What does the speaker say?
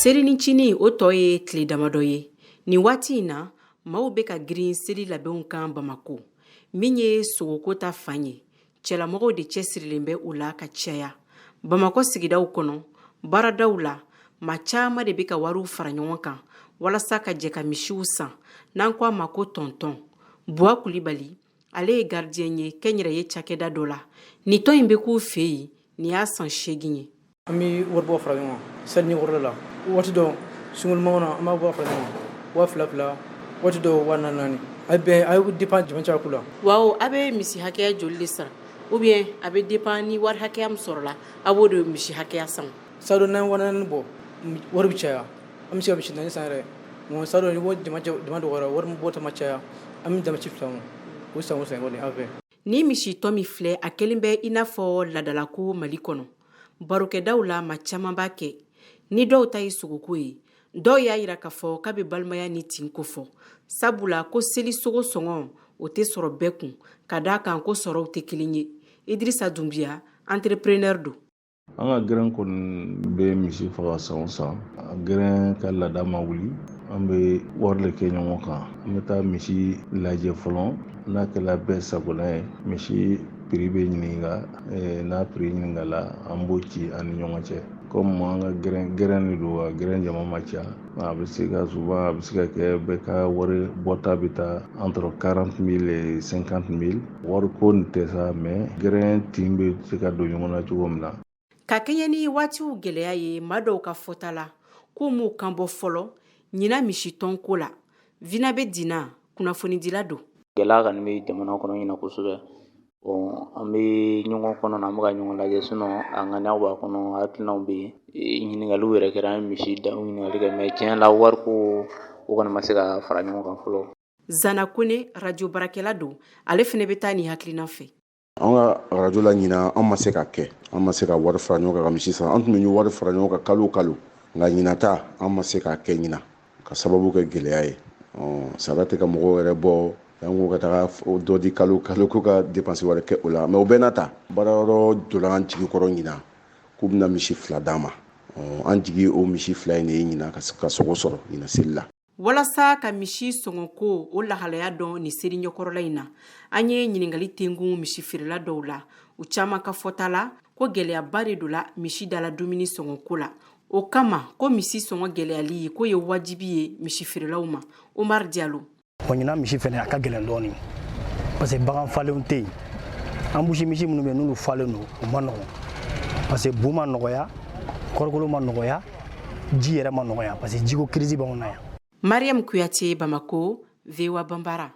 Serinincini o tɔ ye tile damadɔ ye. Ni waati in na, maaw bɛ ka girin seli labɛnw kan Bamako. Min ye sogoko ta fan ye, cɛlamɔgɔw de cɛsirilen bɛ o la ka caya. Bamako sigidaw kɔnɔ, baaradaw la, maa caman de bɛ ka wariw fara ɲɔgɔn kan walasa ka jɛ ka misiw san. N'an ko a ma ko tɔntɔn. Buwa Kulibali, ale ye gardien ye kɛnyɛrɛye cakɛda dɔ la. Ni tɔn in bɛ k'u fɛ yen, ni y'a san 8 ye. An bɛ wari bɔ fara ɲɔgɔn kan seli ɲɛkɔrɔla la waati dɔ sungurumaw na an b'a bɔ fara ɲɔgɔn kan 2,000 waati dɔ 4,000 a bɛ dépend jamana ko la. Waaw a bɛ misi hakɛya joli de sara ou bien a bɛ dépend ni wari hakɛya min sɔrɔla a b'o de misi hakɛya san. Sadɔ n'an ye 4,000 bɔ wari bɛ caya an bɛ se ka misi 4 san yɛrɛ nka sadɔ ni jama dɔgɔyara wari min bɔ ta ma caya an bɛ misi 2 o san o san kɔni an fɛ. Ni misi tɔ min filɛ a kelen bɛ i n'a fɔ ladalako Mali kɔnɔ. Barokɛdaw la maa caman b'a kɛ ni dɔw ta ye sogoko ye dɔw y'a yira k'a fɔ k'a bɛ balimaya ni tin ko fɔ sabula ko seli sogo sɔngɔ o tɛ sɔrɔ bɛɛ kun ka d'a kan ko sɔrɔw tɛ kelen ye. Idrissa Dunbiya entrepreneur don. An ka gɛrɛn kɔni bɛ misi faga san o san a gɛrɛn ka laada ma wuli an bɛ wari de kɛ ɲɔgɔn kan an bɛ taa misi lajɛ fɔlɔ n'a kɛla bɛɛ sagona ye misi prix bɛ ɲininka n'a prix ɲininka la an b'o ci an ni ɲɔgɔn cɛ comme an ka gɛrɛn de don a gɛrɛn jama ma ca a bɛ se ka souvent a bɛ se ka kɛ bɛɛ ka wari bɔta bɛ taa entre 40,000 et 50,000 wari ko nin tɛ sa mais gɛrɛn tin bɛ se ka don ɲɔgɔn na cogo min na. Ka kɛɲɛ ni waatiw gɛlɛya ye maa dɔw ka fɔta la k'u m'u kan bɔ fɔlɔ ɲina misi tɔnko la. Vinabe Dina kunnafonidila don. Gɛlɛya kɔni bɛ jamana kɔnɔ ɲina kosɛbɛ. An bɛ ɲɔgɔn kɔnɔ na an bɛ ka ɲɔgɔn lajɛ sinon a ŋaniyaw b'a kɔnɔ hakilinaw bɛ yen ɲininkaliw yɛrɛ kɛra an ye misi daw ɲininkali kɛ mais tiɲɛ la wari ko o kɔni ma se ka fara ɲɔgɔn kan fɔlɔ. Zana Kone radio barakɛla don ale fana bɛ taa ni hakilina fɛ. An ka radio la ɲina an ma se ka kɛ an ma se ka wari fara ɲɔgɔn kan ka misi san an tun bɛ wari fara ɲɔgɔn kan kalo kalo nka ɲinata an ma se ka kɛ ɲina ka sababu kɛ gɛlɛya ye sara tɛ ka mɔgɔw yɛrɛ bɔ an ko ka taga dɔ di kalo ko ka dépense wɛrɛ kɛ o la mais o bɛɛ n'a ta baarayɔrɔ donna an jigi kɔrɔ ɲina k'u bɛna misi 2 d'an ma an jigi o misi 2 in de ye ɲina ka sogo sɔrɔ ɲina seli la. Walasa ka misi sɔngɔko o lahalaya dɔn ni seli ɲɛkɔrɔla in na an ye ɲininkali tengun misi feerela dɔw la u caman ka fɔta la ko gɛlɛyaba de don la misi dala dumuni sɔngɔko la o kama ko misi sɔngɔ gɛlɛyali ko ye wajibi ye misi feerelaw ma. Omar Diallo. Ɲina misi fɛnɛ a ka gɛlɛn dɔɔni parce que bagan falenw tɛ yen an busi misi minnu bɛ n'olu falen don u ma nɔgɔn parce que bu ma nɔgɔya kɔrɔkolo ma nɔgɔya ji yɛrɛ ma nɔgɔya parce que jiko crise b'anw na yan. Mariam Kuyate, Bamako, VOA Bambara.